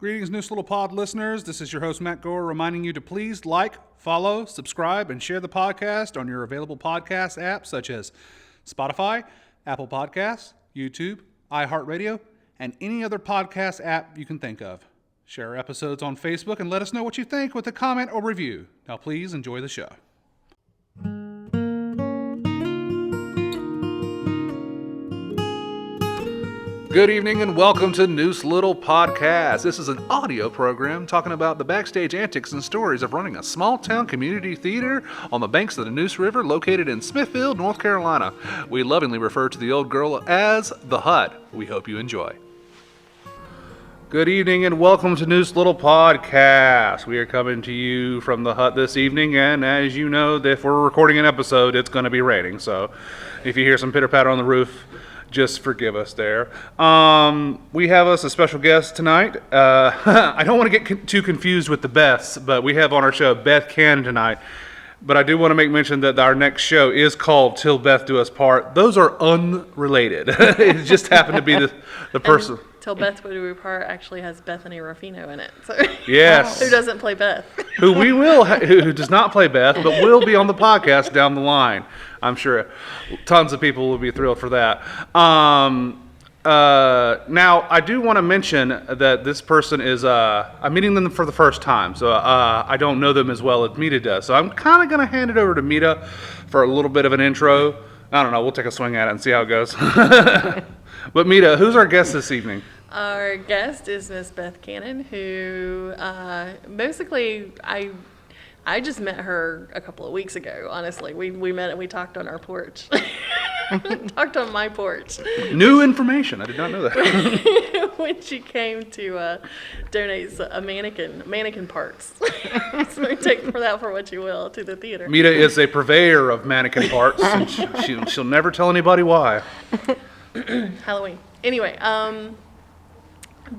Greetings, Neuse Little Pod listeners. This is your host, Matt Gore, reminding you to please like, follow, subscribe, and share the podcast on your available podcast apps such as Spotify, Apple Podcasts, YouTube, iHeartRadio, and any other podcast app you can think of. Share our episodes on Facebook and let us know what you think with a comment or review. Now, please enjoy the show. Good evening and welcome to Neuse Little Podcast. This is an audio program talking about the backstage antics and stories of running a small town community theater on the banks of the Neuse River located in Smithfield, North Carolina. We lovingly refer to the old girl as the Hut. We hope you enjoy. Good evening and welcome to Neuse Little Podcast. We are coming to you from the Hut this evening, and as you know, if we're recording an episode, it's going to be raining. So if you hear some pitter-patter on the roof, just forgive us there. We have us a special guest tonight. I don't want to get too confused with the Beths, but we have on our show Beth Cannon tonight. But I do want to make mention that our next show is called Till Beth Do Us Part. Those are unrelated. It just happened to be the person. And Till Beth Do Us Part actually has Bethany Ruffino in it. So yes. Who doesn't play Beth? Who does not play Beth, but will be on the podcast down the line. I'm sure tons of people will be thrilled for that. Now, I do want to mention that this person is, I'm meeting them for the first time, so I don't know them as well as Mita does. So I'm kind of going to hand it over to Mita for a little bit of an intro. I don't know, we'll take a swing at it and see how it goes. But Mita, who's our guest this evening? Our guest is Miss Beth Cannon, who basically I just met her a couple of weeks ago, honestly. We met and we talked on our porch. Talked on my porch. New information. I did not know that. When she came to donate mannequin parts. So take that for what you will to the theater. Mita is a purveyor of mannequin parts, and she'll never tell anybody why. Halloween. Anyway,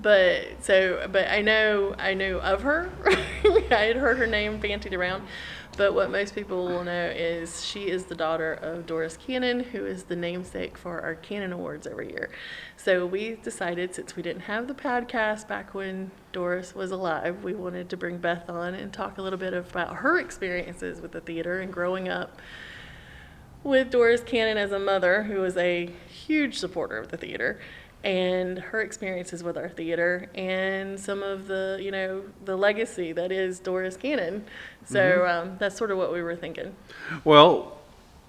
but I know of her. I had heard her name bantied around, but what most people will know is she is the daughter of Doris Cannon, who is the namesake for our Cannon Awards every year. So we decided, since we didn't have the podcast back when Doris was alive, we wanted to bring Beth on and talk a little bit about her experiences with the theater and growing up with Doris Cannon as a mother, who was a huge supporter of the theater, and her experiences with our theater and some of the, the legacy that is Doris Cannon. So that's sort of what we were thinking. Well,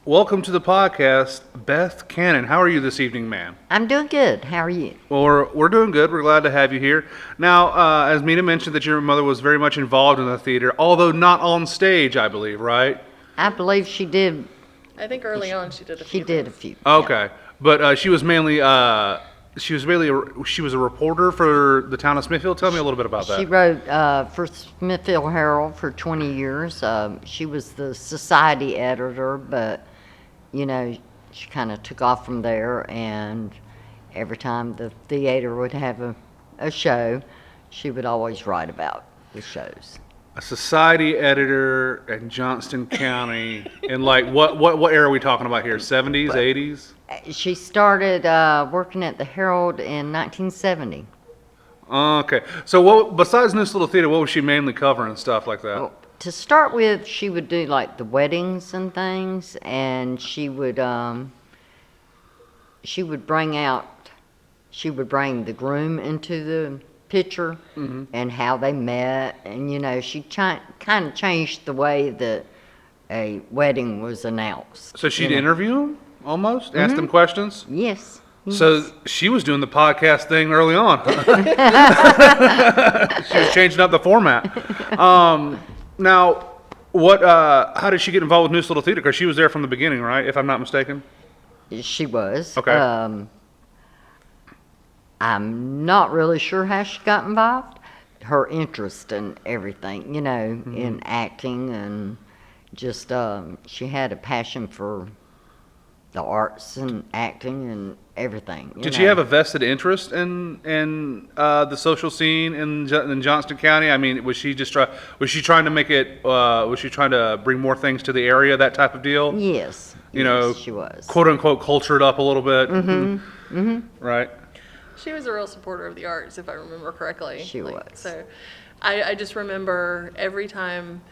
welcome to the podcast, Beth Cannon. How are you this evening, ma'am? I'm doing good. How are you? Well, we're doing good. We're glad to have you here. Now, as Mina mentioned, that your mother was very much involved in the theater, although not on stage, I believe, right? I believe she did. I think early on she did a few. She did a few. Okay. Yeah. But she was mainly... She was a reporter for the town of Smithfield. Tell me a little bit about that. She wrote for Smithfield Herald for 20 years. She was the society editor, but, she kind of took off from there, and every time the theater would have a show, she would always write about the shows. A society editor in Johnston County. In what era are we talking about here? 70s, 80s? She started working at the Herald in 1970. Okay. So besides Neuse Little Theater, what was she mainly covering and stuff like that? Well, to start with, she would do like the weddings and things, and she would bring the groom into the picture and how they met, and she kind of changed the way that a wedding was announced. So she'd interview them almost, ask them questions. Yes. So she was doing the podcast thing early on. She was changing up the format. Now, how did she get involved with Neuse Little Theater? Because she was there from the beginning, right? If I'm not mistaken. She was. Okay. I'm not really sure how she got involved. Her interest in everything, in acting, and just she had a passion for the arts and acting and everything. Did she have a vested interest in the social scene in Johnston County? I mean, was she trying to make it? Was she trying to bring more things to the area? That type of deal. Yes. Yes, she was. Quote unquote cultured up a little bit. Right. She was a real supporter of the arts, if I remember correctly. She was. So I just remember every time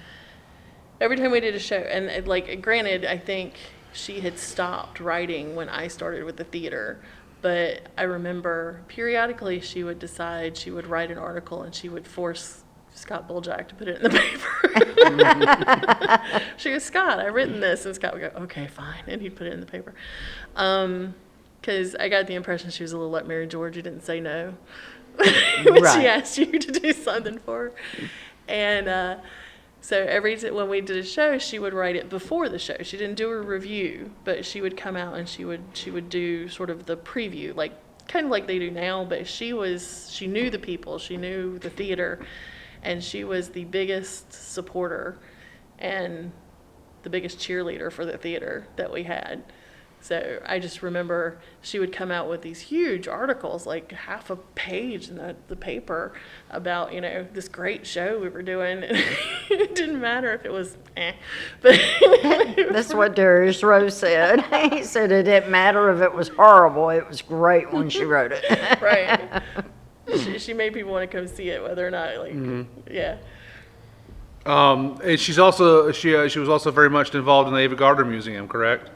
we did a show, and granted, I think she had stopped writing when I started with the theater, but I remember periodically she would decide she would write an article and she would force Scott Buljack to put it in the paper. She goes, Scott, I've written this. And Scott would go, okay, fine. And he'd put it in the paper. Because I got the impression she was a little like Mary George. You didn't say no when she asked you to do something for her. And so when we did a show, she would write it before the show. She didn't do a review, but she would come out and she would do sort of the preview, like kind of like they do now. But she knew the people, she knew the theater, and she was the biggest supporter and the biggest cheerleader for the theater that we had. So I just remember she would come out with these huge articles, like half a page in the paper about, this great show we were doing. It didn't matter if it was But That's what Darius Rose said. He said it didn't matter if it was horrible. It was great when she wrote it. Right. She made people want to come see it, whether or not, yeah. And she was also very much involved in the Ava Gardner Museum, correct?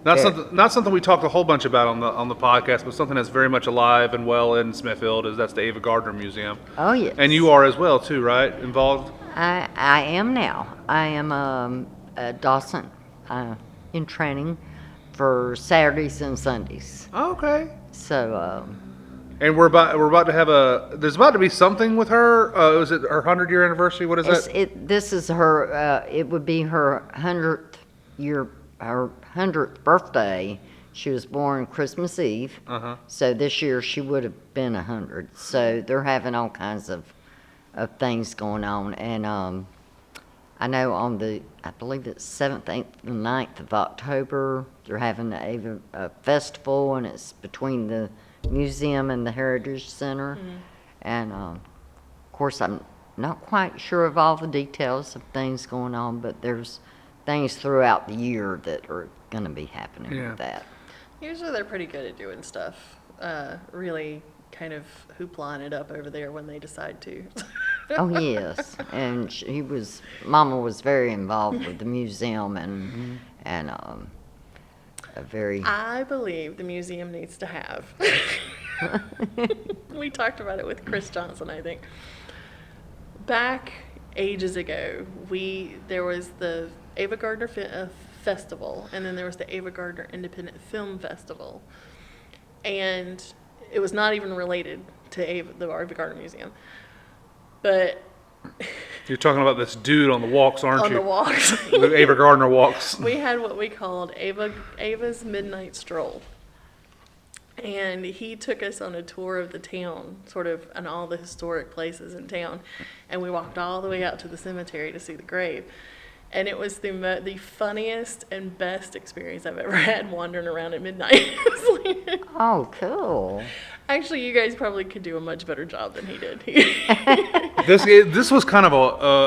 Not something we talked a whole bunch about on the podcast, but something that's very much alive and well in Smithfield that's the Ava Gardner Museum. Oh, yes. And you are as well too, right? Involved? I am now. I am a docent in training for Saturdays and Sundays. Oh, okay. So. And we're about to have there's about to be something with her. Was it her 100-year anniversary? What is that? This is her. It would be her 100th birthday. She was born Christmas Eve. So this year she would have been 100. So they're having all kinds of things going on. And I know I believe it's 7th, 8th, and 9th of October, they're having the Ava Festival, and it's between the museum and the Heritage Center. And of course I'm not quite sure of all the details of things going on, but there's things throughout the year that are going to be happening with that. Usually they're pretty good at doing stuff, really kind of hoopla it up over there when they decide to. Oh, yes. And Mama was very involved with the museum and a very... I believe the museum needs to have. We talked about it with Chris Johnson, I think. Back ages ago, there was the Ava Gardner Festival, and then there was the Ava Gardner Independent Film Festival. And it was not even related to the Ava Gardner Museum. But you're talking about this dude on the walks, aren't you? On the walks. The Ava Gardner walks. We had what we called Ava's Midnight Stroll. And he took us on a tour of the town, sort of, and all the historic places in town. And we walked all the way out to the cemetery to see the grave. And it was the funniest and best experience I've ever had wandering around at midnight. Oh, cool. Actually, you guys probably could do a much better job than he did. This was kind of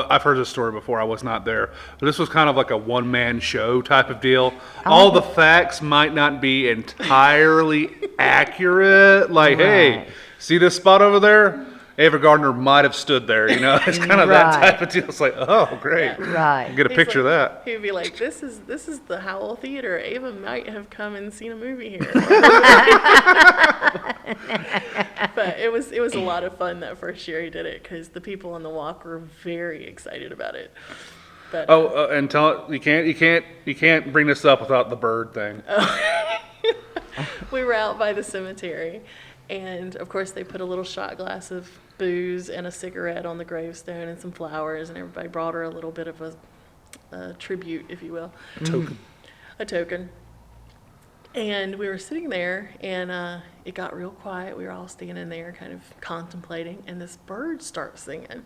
I've heard this story before, I was not there, but this was kind of like a one-man show type of deal. All the facts might not be entirely accurate. Like, hey, see this spot over there? Ava Gardner might have stood there, It's kind of that type of deal. It's like, oh, great. Right. Get a picture of that. He'd be like, this is the Howell Theater. Ava might have come and seen a movie here. But it was a lot of fun that first year he did it, because the people on the walk were very excited about it. But, and tell it, you can't bring this up without the bird thing. We were out by the cemetery, and of course they put a little shot glass of booze and a cigarette on the gravestone and some flowers, and everybody brought her a little bit of a tribute, if you will. A token. And we were sitting there, and it got real quiet. We were all standing there kind of contemplating, and this bird starts singing.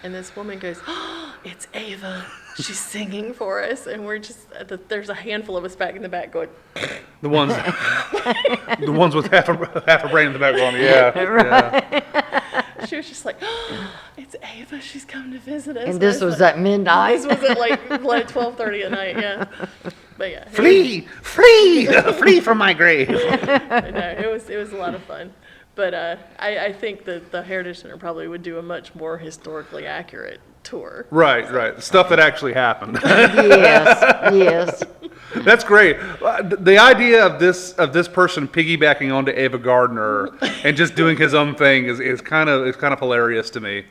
And this woman goes, "Oh, it's Ava. She's singing for us." And we're just, there's a handful of us back in the back going. The ones with half a brain in the background, yeah. Right. Yeah. She was just like, "Oh, it's Ava. She's come to visit us." And this was at midnight? This was at like 12:30 at night, yeah. But yeah. Flee from my grave. No, it was a lot of fun. But I think that the Heritage Center probably would do a much more historically accurate tour. Right. Stuff that actually happened. Yes. That's great. The idea of this person piggybacking onto Ava Gardner and just doing his own thing is kind of hilarious to me.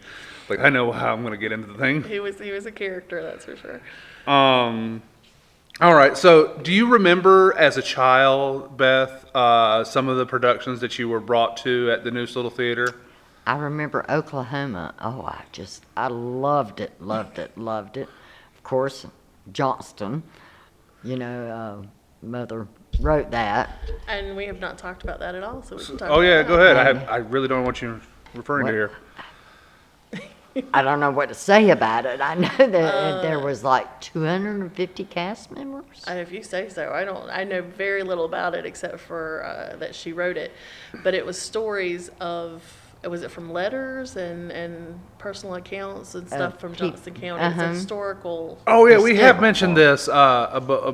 Like, I know how I'm going to get into the thing. He was a character, that's for sure. All right. So, do you remember as a child, Beth, some of the productions that you were brought to at the Neuse Little Theater? I remember Oklahoma. Oh, I loved it. Of course, Johnston. Mother wrote that. And we have not talked about that at all, so we can talk Oh, about yeah, that. go ahead. I really don't want you referring to here. I don't know what to say about it. I know that there was like 250 cast members. If you say so. I know very little about it except for that she wrote it. But it was stories of, was it from letters and personal accounts and stuff from Johnston County? It's historical. Oh, yeah, we have Hysterical. mentioned this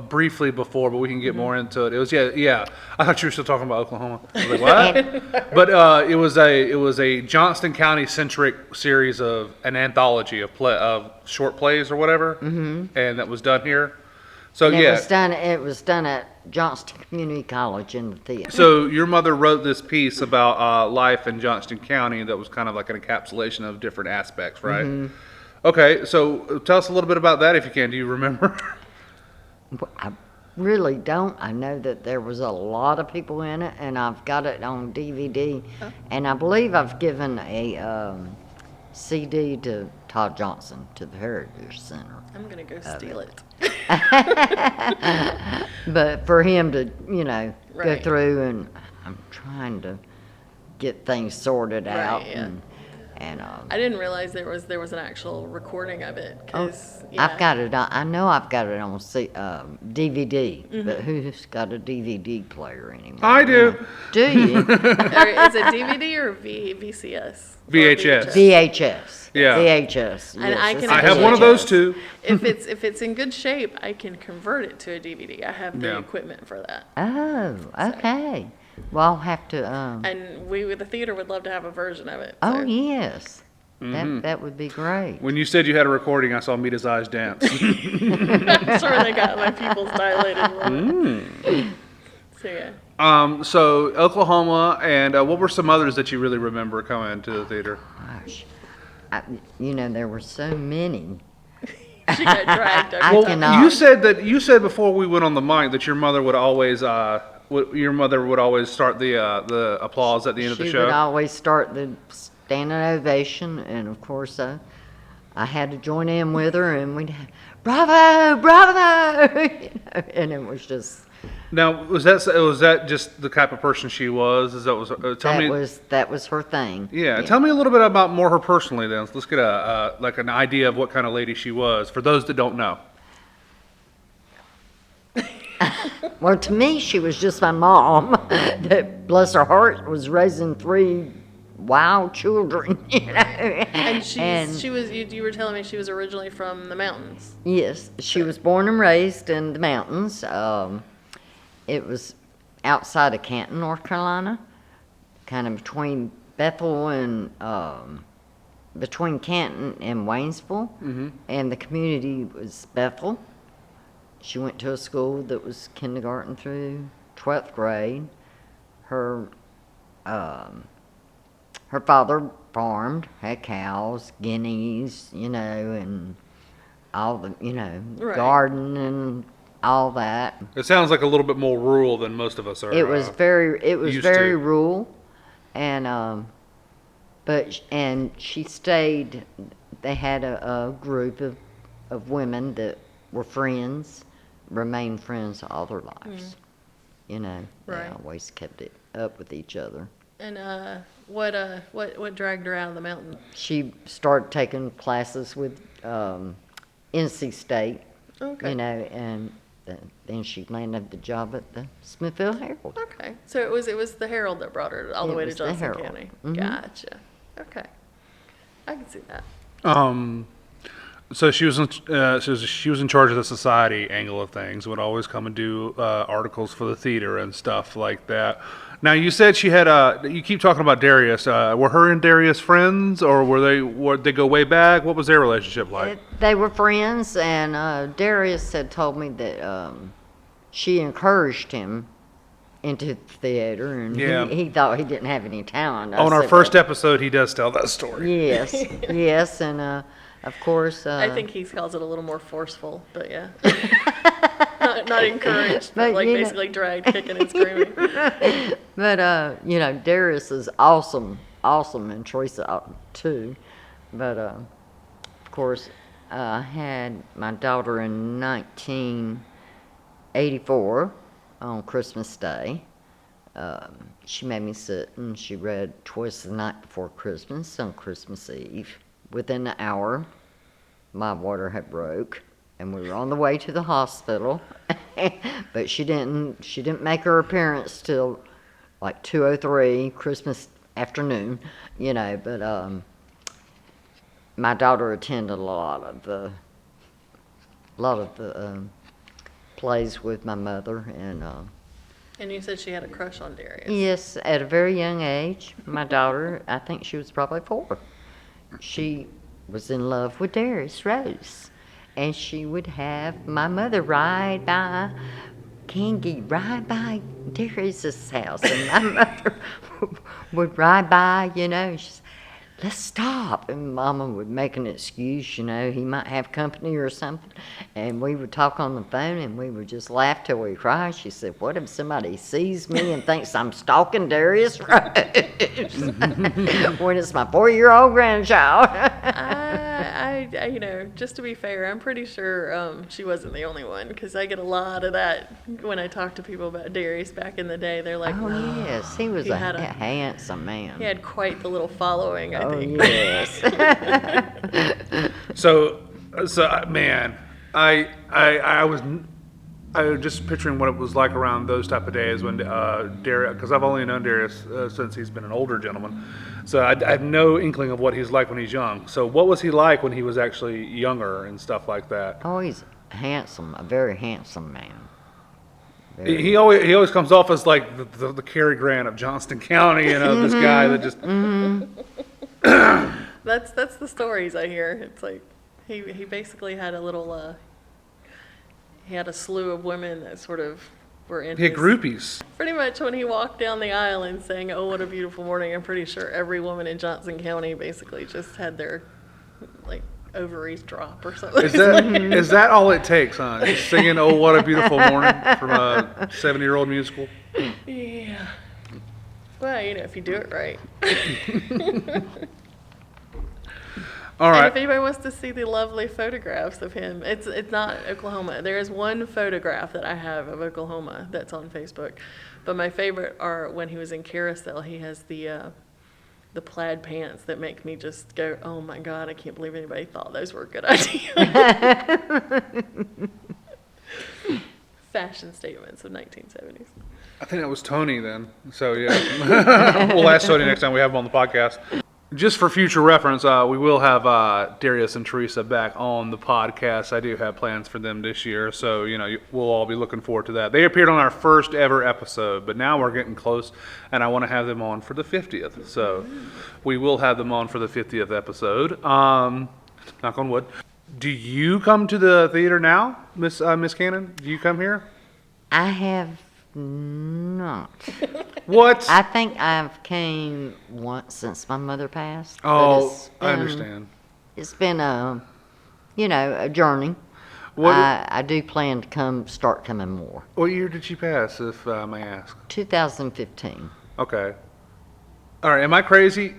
briefly before, but we can get more into it. It was, yeah. I thought you were still talking about Oklahoma. I was like, what? But it was a Johnston County centric series of an anthology of short plays or whatever, and that was done here. So And yeah, it was done at Johnston Community College in the theater. so your mother wrote this piece about life in Johnston County that was kind of like an encapsulation of different aspects, right? Okay, so tell us a little bit about that if you can. Do you remember? I really don't. I know that there was a lot of people in it, and I've got it on DVD. And I believe I've given a CD to Todd Johnson to the Heritage Center. I'm going to go steal it. But for him to, go Right. through, and I'm trying to get things sorted out. yeah. And I didn't realize there was an actual recording of it. 'Cause, I've got it on, I know I've got it on DVD, but who's got a DVD player anymore? I do. Do you? Or is it DVD or VCS? Or VHS. VHS. Yeah. VHS. And yes, I it's can I a have one of those VHS. too. If it's in good shape, I can convert it to a DVD. I have the Yeah. equipment for that. Oh, okay. Well, I'll have to. And the theater would love to have a version of it. Oh so. yes, that would be great. When you said you had a recording, I saw Mita's eyes dance. I'm sure they got my pupils dilated a little bit. So yeah. So Oklahoma, and what were some others that you really remember coming to the theater? Gosh, there were so many. She got dragged over. I Well, cannot. you said before we went on the mic that your mother would always start the applause at the end of the She show. would always start the standing ovation, and of course, I had to join in with her, and we'd have, bravo, bravo, and it was just Now, was that just the type of person she was? that was her thing. Yeah, tell me a little bit about her personally. Then let's get an idea of what kind of lady she was for those that don't know. Well, to me, she was just my mom. That, bless her heart, was raising 3 wild children. And she was. You were telling me she was originally from the mountains. Yes, she was born and raised in the mountains. It was outside of Canton, North Carolina, kind of between Bethel and between Canton and Waynesville, and the community was Bethel. She went to a school that was kindergarten through 12th grade. Her father farmed, had cows, guineas, and all the, Right. garden and all that. It sounds like a little bit more rural than most of us are. It was very used to. rural, and and she stayed. They had a group of women that were friends, remained friends all their lives. They Right. always kept it up with each other. And what dragged her out of the mountain? She started taking classes with NC State, Okay. and then she landed the job at the Smithville Herald. Okay. So it was the Herald that brought her all the It way to was the Johnston Herald. County. Mhm. Gotcha. Okay. I can see that. So she was in charge of the society angle of things. Would always come and do articles for the theater and stuff like that. Now you said she had you keep talking about Darius. Were her and Darius friends, or were they go way back? What was their relationship like? They were friends, and Darius had told me that she encouraged him into the theater, and he thought he didn't have any talent. On our first episode, he does tell that story. Yes, yes, and of course. I think he calls it a little more forceful, but yeah. not encouraged, but like basically dragged, kicking and screaming. But, Darius is awesome, and Teresa too. But, of course, I had my daughter in 1984 on Christmas Day. She made me sit and she read Twice the Night Before Christmas on Christmas Eve. Within an hour, my water had broke, and we were on the way to the hospital. But she didn't make her appearance till like 2:03 Christmas afternoon, But my daughter attended a lot of the plays with my mother, and. And you said she had a crush on Darius. Yes, at a very young age. My daughter, I think she was probably 4. She was in love with Darius Rose. And she would have my mother ride by Darius's house. And my mother would ride by, she said, let's stop. And Mama would make an excuse, he might have company or something. And we would talk on the phone, and we would just laugh till we cry. She said, what if somebody sees me and thinks I'm stalking Darius Rose when it's my 4-year-old grandchild? Just to be fair, I'm pretty sure she wasn't the only one, because I get a lot of that when I talk to people about Darius back in the day. They're like, oh, yes, he was a handsome man. He had quite the little following, I think. Yes. So man, I was just picturing what it was like around those type of days when Darius, because I've only known Darius since he's been an older gentleman, so I have no inkling of what he's like when he's young. So what was he like when he was actually younger and stuff like that? Oh, he's handsome, a very handsome man. He always comes off as like the Cary Grant of Johnston County, this guy that just. That's the stories I hear. It's like he basically had a little he had a slew of women that sort of were in. He had groupies. Pretty much when he walked down the aisle and sang "Oh What a Beautiful Morning," I'm pretty sure every woman in Johnston County basically just had their like ovaries drop or something. Is that all it takes, huh? Just singing "Oh What a Beautiful Morning" from a 70-year-old musical. Yeah. Well, if you do it right. All right. And if anybody wants to see the lovely photographs of him, it's not Oklahoma. There is one photograph that I have of Oklahoma that's on Facebook, but my favorite are when he was in Carousel. He has the plaid pants that make me just go, oh my God, I can't believe anybody thought those were a good idea. Fashion statements of 1970s. I think that was Tony then. So yeah, we'll ask Tony next time we have him on the podcast. Just for future reference, we will have Darius and Teresa back on the podcast. I do have plans for them this year, so we'll all be looking forward to that. They appeared on our first ever episode, but now we're getting close, and I want to have them on for the 50th. So we will have them on for the 50th episode. Knock on wood. Do you come to the theater now, Miss Cannon? Do you come here? I have not. What? I think I've came once since my mother passed. Oh, I understand. It's been a journey. What? I do plan to start coming more. What year did she pass, if I may ask? 2015. Okay. All right. Am I crazy?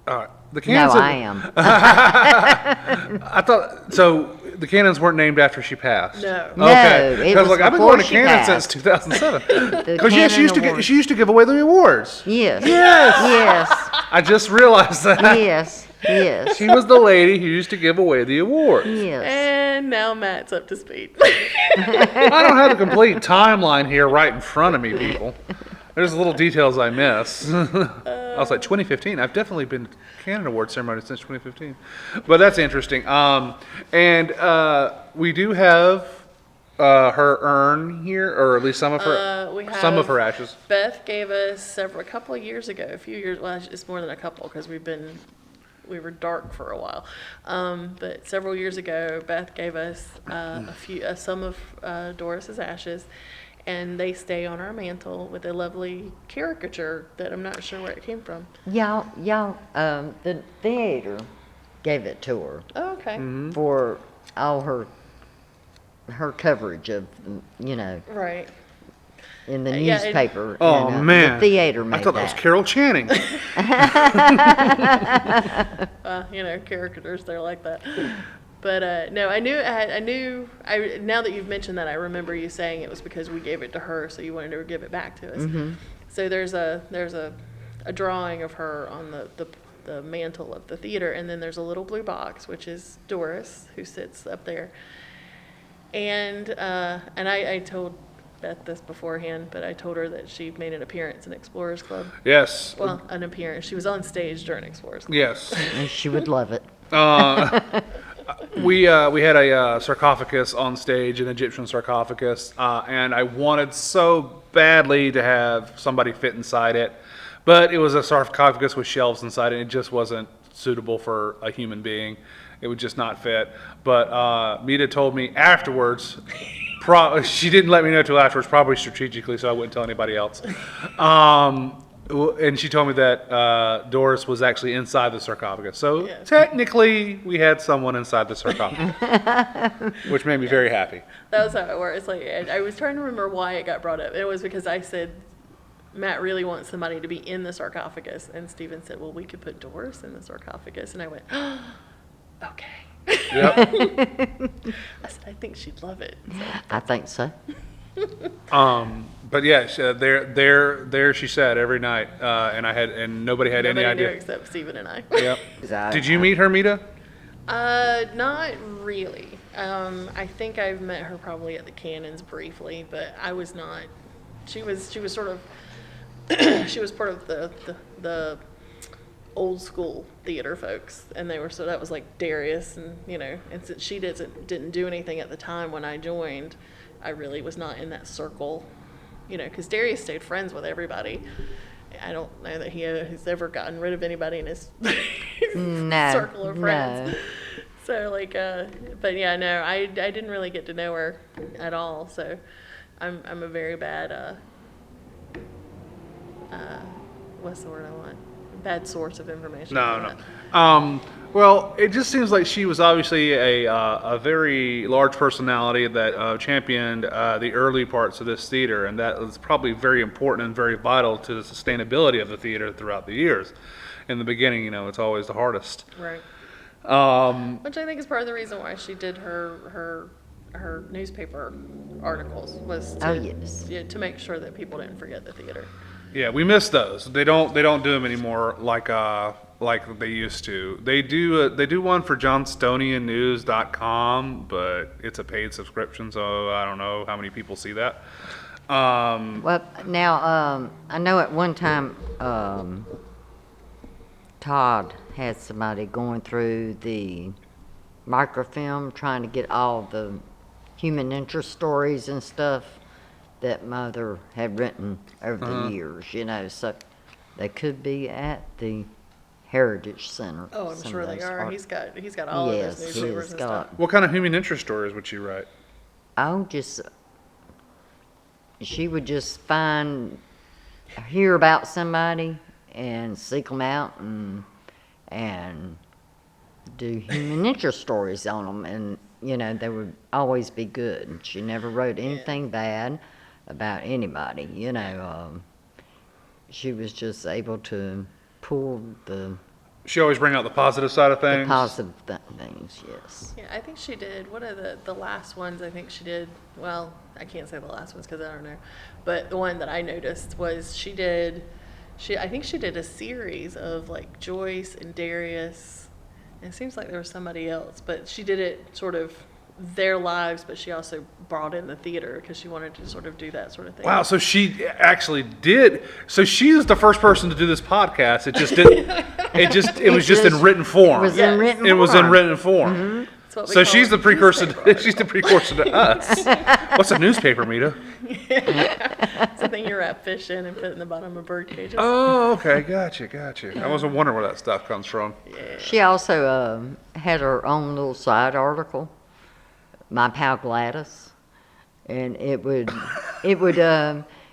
All right. The Cannons. No, I am. I thought so. The Cannons weren't named after she passed. No. No, Okay. it was I've been before going to she Cannon passed. since 2007. Because Cannon she used to give away the awards. Yes. Yes. Yes. I just realized that. Yes. Yes. She was the lady who used to give away the awards. Yes. And now Matt's up to speed. I don't have the complete timeline here right in front of me, people. There's little details I miss. I was like, 2015? I've definitely been to Cannon Award ceremony since 2015. But that's interesting. We do have her urn here, or at least some of her We some of have- her ashes. Beth gave us a couple of years ago, a few years, well, it's more than a couple because we were dark for a while. But several years ago, Beth gave us some of Doris's ashes, and they stay on our mantle with a lovely caricature that I'm not sure where it came from. The theater gave it to her Oh, okay. for all her coverage of, Right. in the Yeah, it- newspaper. Oh, and, man. The theater made I thought that was that. Carol Channing. Caricatures, they're like that. But no, now that you've mentioned that, I remember you saying it was because we gave it to her, so you wanted her to give it back to us. Mm-hmm. So there's a drawing of her on the mantle of the theater, and then there's a little blue box, which is Doris, who sits up there. And I told Beth this beforehand, but I told her that she made an appearance in Explorers Club. Yes. Well, an appearance. She was on stage during Explorers Club. Yes. And she would love it. We had a sarcophagus on stage, an Egyptian sarcophagus, and I wanted so badly to have somebody fit inside it, but it was a sarcophagus with shelves inside it. It just wasn't suitable for a human being. It would just not fit. But Mita told me afterwards. She didn't let me know till afterwards, probably strategically, so I wouldn't tell anybody else. And she told me that Doris was actually inside the sarcophagus. So Yes. technically, we had someone inside the sarcophagus, which made me very happy. That was how it worked. It's like I was trying to remember why it got brought up. It was because I said Matt really wants somebody to be in the sarcophagus, and Steven said, "Well, we could put Doris in the sarcophagus," and I went, oh, "Okay." Yep. I said, "I think she'd love it." So, I think so. But yeah, there she sat every night, and nobody had any nobody knew idea. except Steven and I. Yep. Did you meet her, Mita? Not really. I think I've met her probably at the Cannons briefly, but I was not. She was sort of. She was part of the old school theater folks, and that was like Darius, and and since she didn't do anything at the time when I joined, I really was not in that circle, because Darius stayed friends with everybody. I don't know that he's ever gotten rid of anybody in his circle of friends. No. So but yeah, no, I didn't really get to know her at all. So I'm a very bad what's the word I want? Bad source of information. for that. Well, it just seems like she was obviously a very large personality that championed the early parts of this theater, and that was probably very important and very vital to the sustainability of the theater throughout the years. In the beginning, it's always the hardest. Right. Which I think is part of the reason why she did her newspaper articles was to make sure that people didn't forget the theater. Yeah, we miss those. They don't do them anymore like they used to. They do one for JohnstonianNews.com, but it's a paid subscription, so I don't know how many people see that. Well, now, I know at one time, Todd had somebody going through the microfilm trying to get all the human interest stories and stuff that Mother had written over the years, so they could be at the Heritage Center. Oh, I'm some sure of they those are. art- He's got all of Yes, those he's newspapers and got. stuff. What kind of human interest stories would she write? She would just hear about somebody and seek them out and do human interest stories on them, and they would always be good. She never wrote anything bad about anybody. She was just able to pull the She always bring out the positive side of things. positive things. Yes. Yeah, I think she did. One of the last ones I think she did, well, I can't say the last ones because I don't know, but the one that I noticed was I think she did a series of like Joyce and Darius, and it seems like there was somebody else, but she did it sort of their lives, but she also brought in the theater because she wanted to sort of do that sort of thing. Wow, so she actually did. So she was the first person to do this podcast. It just didn't. It was just in written form. It was in written form. It was in written form. Mm-hmm. That's what we So call she's the precursor. newspaper She's the precursor to us. What's a newspaper, Mita? It's the thing you wrap fish in and put in the bottom of bird cages. Oh, okay, gotcha. I wasn't wondering where that stuff comes from. Yeah. She also had her own little side article, My Pal Gladys, and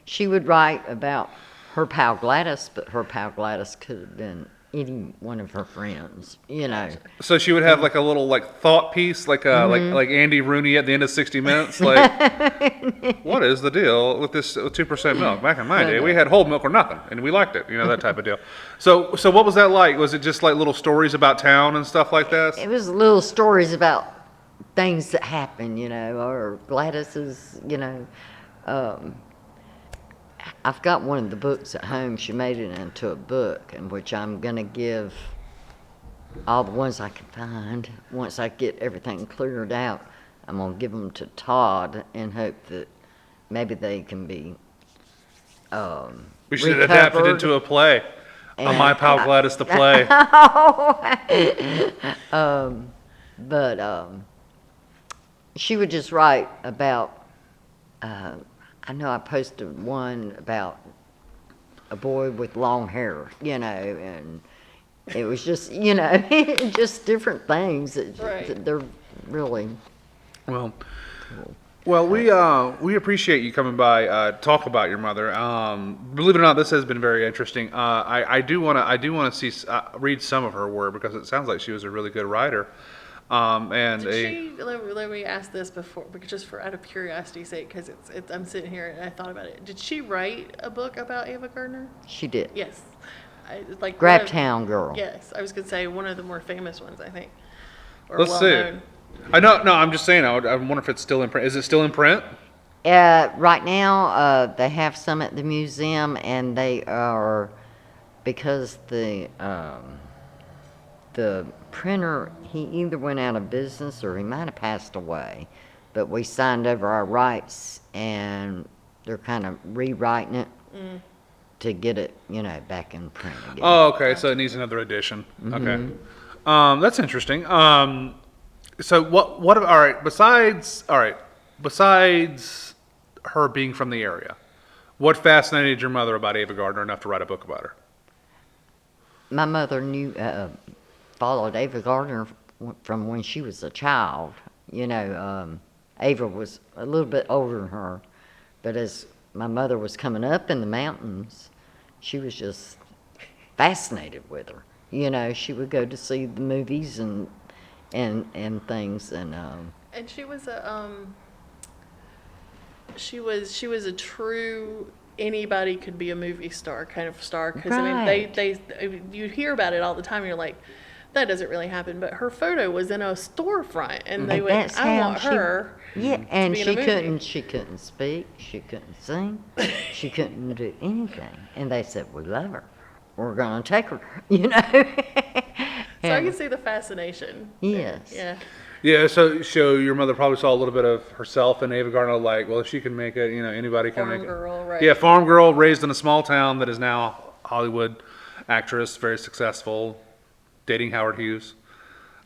she would write about her pal Gladys, but her pal Gladys could have been any one of her friends, So she would have like a little like thought piece, like like Andy Rooney at the end of 60 Minutes, like what is the deal with this 2% milk? Back in my day, we had whole milk or nothing, and we liked it, that type of deal. So what was that like? Was it just like little stories about town and stuff like that? It was little stories about things that happen, or Gladys's, I've got one of the books at home. She made it into a book, in which I'm going to give all the ones I can find. Once I get everything cleared out, I'm going to give them to Todd and hope that maybe they can be We should adapt it into a play. My Pal Gladys the play. But she would just write about, I know I posted one about a boy with long hair, and it was just, just different things. Right. They're really Well, we appreciate you coming by, talk about your mother. Believe it or not, this has been very interesting. I do want to read some of her work because it sounds like she was a really good writer. Let me ask this before, just for out of curiosity's sake, because I'm sitting here and I thought about it. Did she write a book about Ava Gardner? She did. Yes. Grabtown Girl. Yes, I was gonna say one of the more famous ones, I think. Or Let's well see. known. I know. No, I'm just saying. I wonder if it's still in print. Is it still in print? Right now, they have some at the museum, and they are, because the printer, he either went out of business or he might have passed away, but we signed over our rights, and they're kind of rewriting it to get it, back in print again. Oh, okay. So it needs another edition. Okay. That's interesting. So what? All right. Besides her being from the area, what fascinated your mother about Ava Gardner enough to write a book about her? My mother followed Ava Gardner from when she was a child. Ava was a little bit older than her, but as my mother was coming up in the mountains, she was just fascinated with her. She would go to see the movies and things, and she was a true anybody could be a movie star kind of star, because Right. you hear about it all the time and you're like, that doesn't really happen, but her photo was in a storefront and they went, I want her. Yeah, and be in a movie. she couldn't speak, she couldn't sing, she couldn't do anything, and they said, we love her, we're gonna take her. So I can see the fascination. Yes. Yeah. Yeah. So your mother probably saw a little bit of herself in Ava Gardner. Like, well, if she can make it, anybody can Farm make girl, it. right. Yeah, farm girl raised in a small town that is now Hollywood actress, very successful, dating Howard Hughes.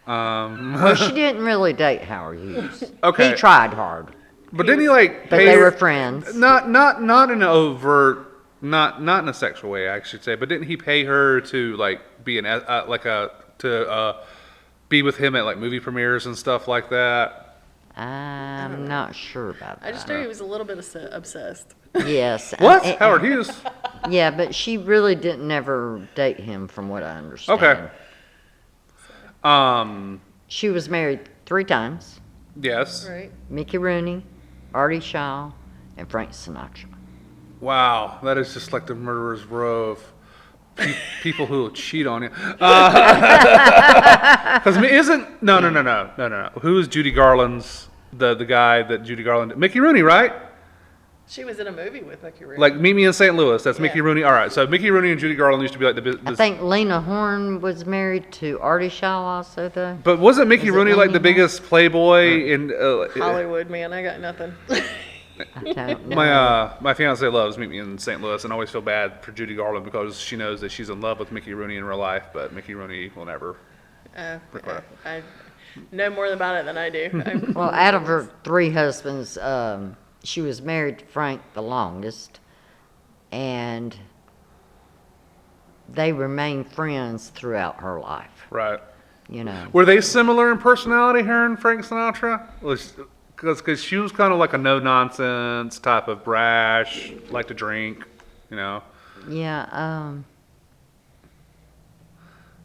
Well, she didn't really date Howard Hughes. Okay. He tried hard, But didn't he like? but pay they her- were friends. Not in an overt, not in a sexual way, I should say. But didn't he pay her to like be be with him at like movie premieres and stuff like that? I'm not sure about that. I just knew he was a little bit obsessed. Yes. What? and- Howard Hughes? Yeah, but she really didn't never date him, from what I understand. Okay. She was married 3 times. Yes. Right. Mickey Rooney, Artie Shaw, and Frank Sinatra. Wow, that is just like the murderer's row of people who will cheat on you. Because no. Who is Judy Garland's the guy that Judy Garland? Mickey Rooney, right? She was in a movie with Mickey Rooney. Like Meet Me in St. Louis. That's Yeah. Mickey Rooney. All right. So Mickey Rooney and Judy Garland used to be like the. I think Lena Horne was married to Artie Shaw also, though. But wasn't Mickey Was it Rooney like the Lena Horne? biggest playboy in? Hollywood, man, I got nothing. I don't know. My fiance loves Meet Me in St. Louis, and I always feel bad for Judy Garland because she knows that she's in love with Mickey Rooney in real life, but Mickey Rooney will never. I know more about it than I do. Well, out of her 3 husbands, she was married to Frank the longest, and they remained friends throughout her life, Right. you know. Were they similar in personality, her and Frank Sinatra? Because she was kind of like a no-nonsense type of brash, like to drink, you know. Yeah,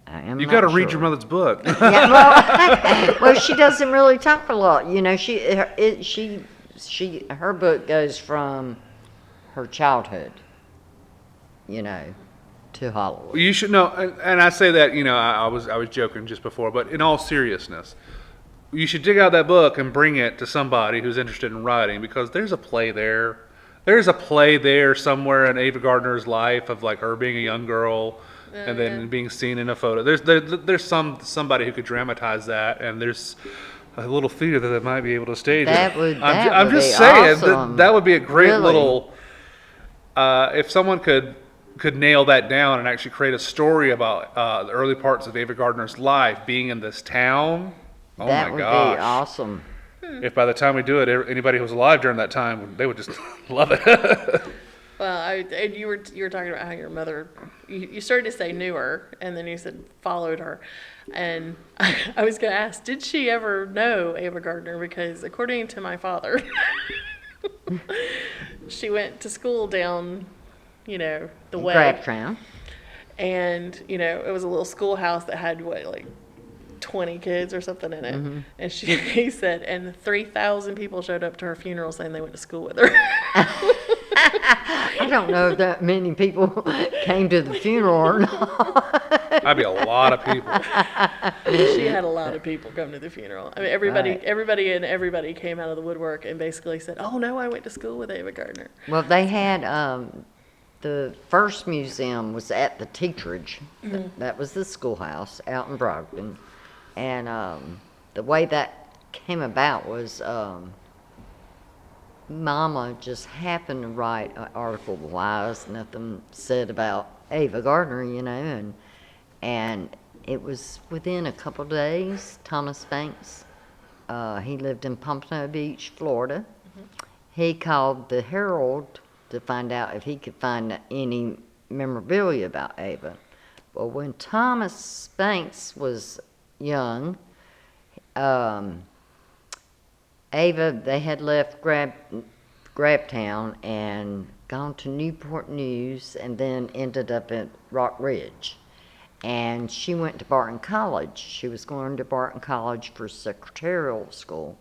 I am You not got to read sure. your mother's book. Yeah, well, she doesn't really talk a lot. You know, her book goes from her childhood, you know, to Hollywood. You should know, and I say that, you know, I was joking just before, but in all seriousness, you should dig out that book and bring it to somebody who's interested in writing, because there's a play there. There's a play there somewhere in Ava Gardner's life of like her being a young girl and then being seen in a photo. There's somebody who could dramatize that, and there's a little theater that might be able to stage That it. would I'm just be saying awesome. that would be a great Really. little. If someone could nail that down and actually create a story about the early parts of Ava Gardner's life being in this town, oh That my would gosh. be awesome. If by the time we do it, anybody who was alive during that time, they would just love it. Well, and you were talking about how your mother, you started to say knew her, and then you said followed her, and I was going to ask, did she ever know Ava Gardner? Because according to my father, she went to school down, you know, the way, Crabtown. and you know it was a little schoolhouse that had what, like 20 kids or something in it, and he said, and 3,000 people showed up to her funeral saying they went to school with her. I don't know if that many people came to the funeral or not. That'd be a lot of people. She had a lot of people come to the funeral. I mean, everybody Right. everybody came out of the woodwork and basically said, "Oh no, I went to school with Ava Gardner." Well, they had the first museum was at the teacherage. That was the schoolhouse out in Brogden, and the way that came about was Mama just happened to write an article. Why was nothing said about Ava Gardner, you know, and it was within a couple of days. Thomas Banks, he lived in Pompano Beach, Florida. He called the Herald to find out if he could find any memorabilia about Ava. Well, when Thomas Banks was young, Ava, they had left Grabtown and gone to Newport News and then ended up at Rock Ridge. And she went to Barton College. She was going to Barton College for secretarial school.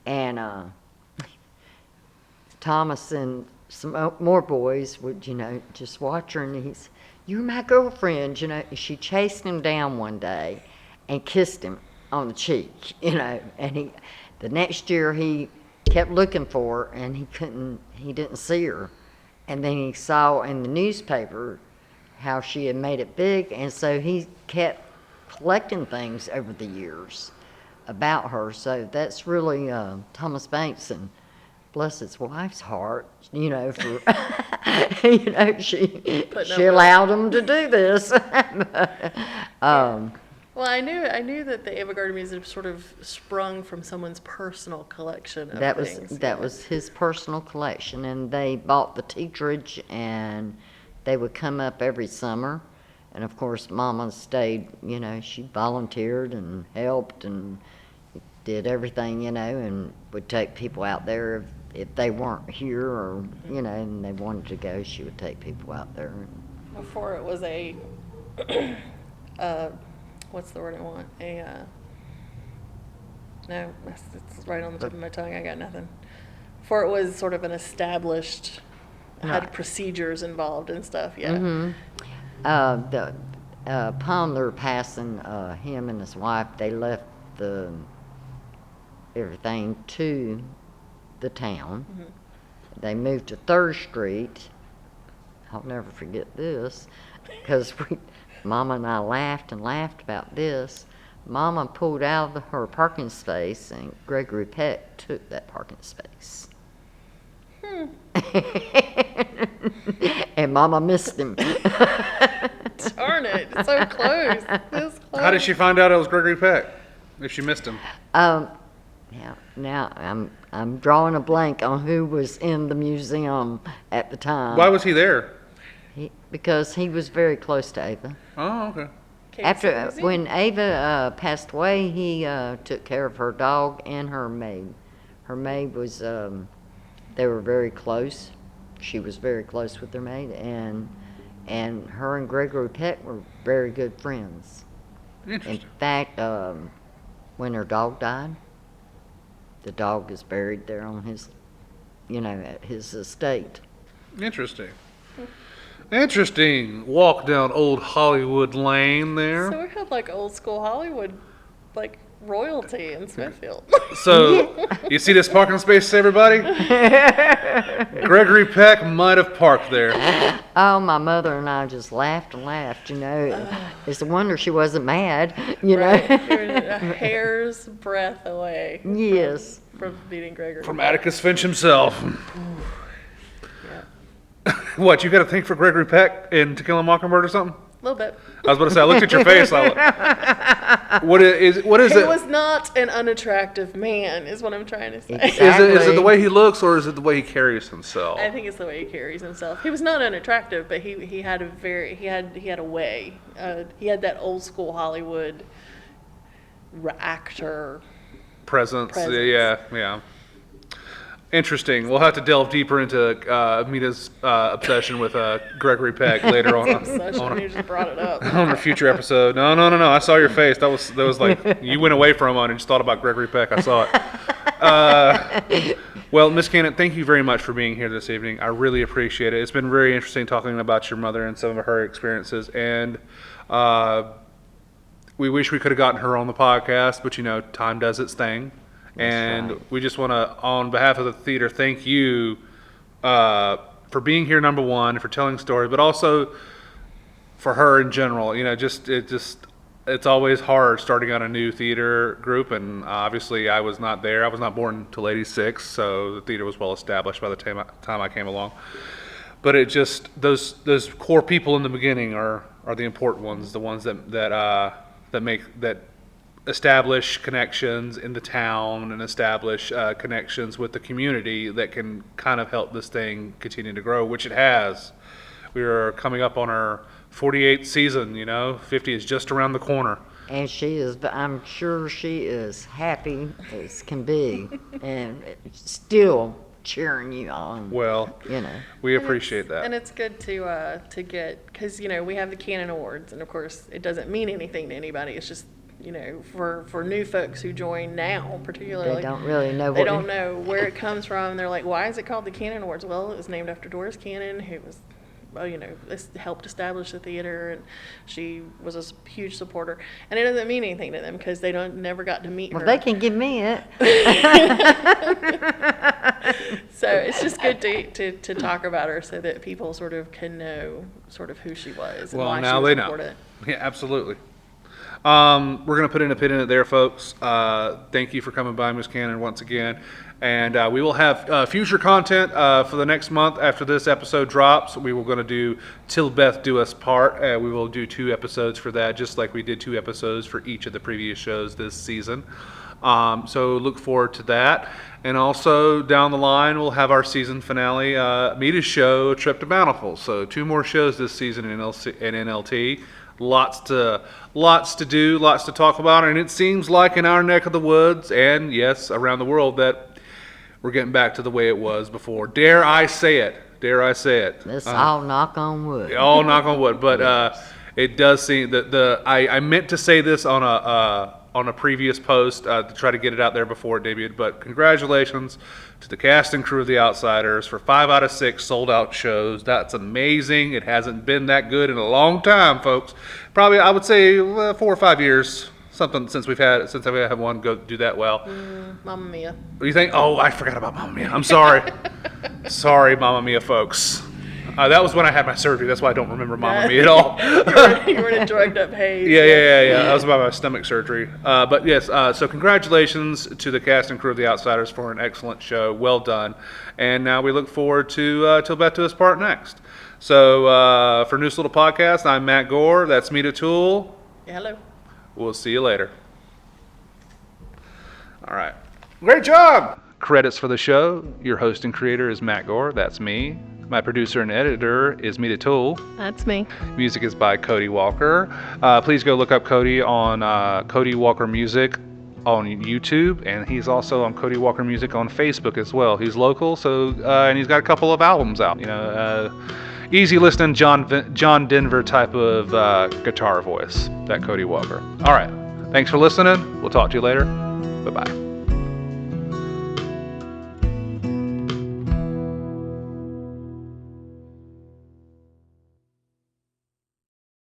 And Thomas and some more boys would, you know, just watch her, and he's, "You're my girlfriend," you know. She chased him down one day and kissed him on the cheek, you know, and the next year he kept looking for her and he didn't see her. And then he saw in the newspaper how she had made it big, and so he kept collecting things over the years about her. So that's really Thomas Banks, and bless his wife's heart, you know, for you know, she allowed him to do this. Well, I knew that the Ava Gardner Museum sort of sprung from someone's personal collection of things. That was his personal collection, and they bought the teacherage, and they would come up every summer. And of course, Mama stayed, you know, she volunteered and helped and did everything, you know, and would take people out there if they weren't here, or, you know, and they wanted to go, she would take people out there. Before it was a, what's the word I want? No, it's right on the tip of my tongue. I got nothing. Before it was sort of an established, had Right. procedures involved and stuff. Yeah. Upon their passing, him and his wife, they left everything to the town. they moved to 3rd Street. I'll never forget this, because Mama and I laughed and laughed about this. Mama pulled out of her parking space, and Gregory Peck took that parking space. And Mama missed him. Darn it, it's so close. This close. How did she find out it was Gregory Peck if she missed him? Now I'm drawing a blank on who was in the museum at the time. Why was he there? Because he was very close to Ava. Oh, okay. After when Ava passed away, he took care of her dog and her maid. Her maid was they were very close. She was very close with their maid, and her and Gregory Peck were very good friends. Interesting. In fact, when her dog died, the dog is buried there on his, at his estate. Interesting. Interesting. Walk down old Hollywood Lane there. So we had like old school Hollywood, like royalty in Smithfield. So, you see this parking space, everybody? Gregory Peck might have parked there. Oh, my mother and I just laughed and laughed, It's a wonder she wasn't mad, Right. We were a hair's breadth away. Yes. From beating Gregory. From Atticus Finch himself. Yeah. What, you got a thing for Gregory Peck in To Kill a Mockingbird or something? A little bit. I was about to say, I looked at your face. What is He it? was not an unattractive man, is what I'm trying to say. Exactly. Is it the way he looks, or is it the way he carries himself? I think it's the way he carries himself. He was not unattractive, but he had a way. He had that old school Hollywood actor Presence. Yeah. Interesting. We'll have to delve deeper into Mita's obsession with Gregory Peck later on. You just brought it up. On a future episode. No. I saw your face. That was like you went away from it and just thought about Gregory Peck. I saw it. Well, Miss Cannon, thank you very much for being here this evening. I really appreciate it. It's been very interesting talking about your mother and some of her experiences, and we wish we could have gotten her on the podcast, but time does its thing. And right. We just want to, on behalf of the theater, thank you for being here, number one, for telling stories, but also for her in general. It's always hard starting on a new theater group, and obviously I was not there. I was not born until '86, so the theater was well established by the time I came along. But it just those core people in the beginning are the important ones, the ones that establish connections in the town and establish connections with the community that can kind of help this thing continue to grow, which it has. We are coming up on our 48th season, 50 is just around the corner. And I'm sure she is happy as can be, and still cheering you on. Well, we appreciate that. And it's good to get, because, we have the Cannon Awards, and of course it doesn't mean anything to anybody. It's just, for new folks who join now, particularly. They don't really know They don't know where it comes from. They're like, why is it called the Cannon Awards? Well, it was named after Doris Cannon, who was, helped establish the theater, and she was a huge supporter. And it doesn't mean anything to them because they never got to meet her. Well, they can give me it. So it's just good to talk about her so that people sort of can know sort of who she was and why now she was they know. important. Yeah, absolutely. We're going to put in a pin in it there, folks. Thank you for coming by, Ms. Cannon, once again. And we will have future content for the next month after this episode drops. We were going to do Till Beth Do Us Part. We will do 2 episodes for that, just like we did 2 episodes for each of the previous shows this season. So look forward to that. And also down the line, we'll have our season finale, Mita's show, Trip to Bountiful. So 2 more shows this season in NLT. Lots to do, lots to talk about, and it seems like in our neck of the woods, and yes, around the world, that we're getting back to the way it was before. Dare I say it? Let's all knock on wood. All knock on wood, but it does seem that I meant to say this on a previous post to try to get it out there before it debuted, but congratulations to the cast and crew of The Outsiders for 5 out of 6 sold out shows. That's amazing. It hasn't been that good in a long time, folks. Probably, I would say 4 or 5 years, something since I've had one go do that well. Mamma Mia. What do you think? Oh, I forgot about Mamma Mia. I'm sorry. Sorry, Mamma Mia, folks. That was when I had my surgery. That's why I don't remember Mamma Mia at all. you were in a drugged up haze. Yeah. That was about my stomach surgery. But yes, so congratulations to the cast and crew of The Outsiders for an excellent show. Well done. And now we look forward to Till Beth Does Part next. So for Neuse Little Podcast, I'm Matt Gore. That's me to Toole. Hello. We'll see you later. All right. Great job! Credits for the show. Your host and creator is Matt Gore. That's me. My producer and editor is Mita Toole. That's me. Music is by Cody Walker. Please go look up Cody on Cody Walker Music on YouTube, and he's also on Cody Walker Music on Facebook as well. He's local, so and he's got a couple of albums out. Easy listening, John Denver type of guitar voice. That Cody Walker. All right. Thanks for listening. We'll talk to you later. Bye-bye.